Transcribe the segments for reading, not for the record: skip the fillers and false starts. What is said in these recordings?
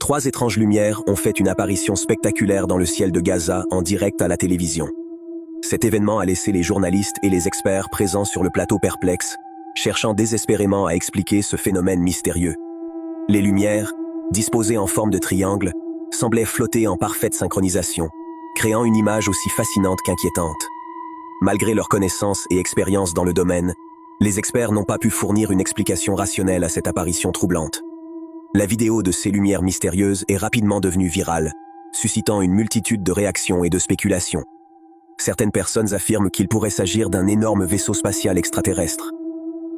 3 étranges lumières ont fait une apparition spectaculaire dans le ciel de Gaza en direct à la télévision. Cet événement a laissé les journalistes et les experts présents sur le plateau perplexes, cherchant désespérément à expliquer ce phénomène mystérieux. Les lumières, disposées en forme de triangle, semblaient flotter en parfaite synchronisation, créant une image aussi fascinante qu'inquiétante. Malgré leur connaissance et expérience dans le domaine, les experts n'ont pas pu fournir une explication rationnelle à cette apparition troublante. La vidéo de ces lumières mystérieuses est rapidement devenue virale, suscitant une multitude de réactions et de spéculations. Certaines personnes affirment qu'il pourrait s'agir d'un énorme vaisseau spatial extraterrestre.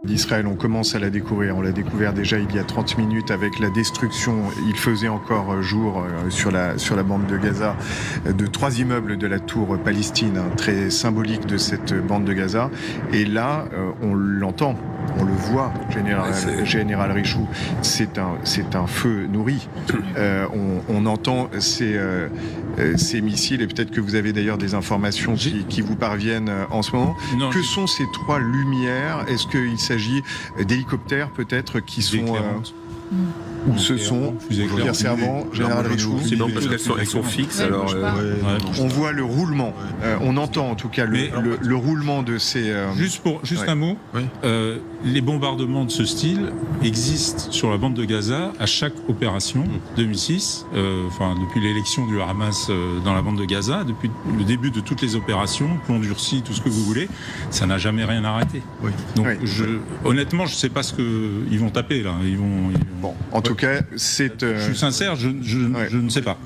D'Israël, on commence à la découvrir. On l'a découvert déjà il y a 30 minutes avec la destruction. Il faisait encore jour sur la bande de Gaza de 3 immeubles de la tour Palestine, très symbolique de cette bande de Gaza. Et là, on l'entend, on le voit, Général Richoux. C'est un feu nourri. On entend ces missiles, et peut-être que vous avez d'ailleurs des informations qui vous parviennent en ce moment. Non, que sont ces 3 lumières? Est-ce qu'il s'agit d'hélicoptères peut-être qui sont où ce sont Pierre Servan, Général Richoux? C'est bon parce qu'elles sont fixes. Alors, on voit le roulement. On entend en tout cas le roulement de ces. Juste un mot. Oui. Les bombardements de ce style existent sur la bande de Gaza à chaque opération 2006. Depuis l'élection du Hamas dans la bande de Gaza, depuis le début de toutes les opérations, plomb durci, tout ce que vous voulez, ça n'a jamais rien arrêté. Oui. Donc honnêtement, je ne sais pas ce qu'ils vont taper là. Bon, en tout cas, c'est. Je suis sincère, je ne sais pas.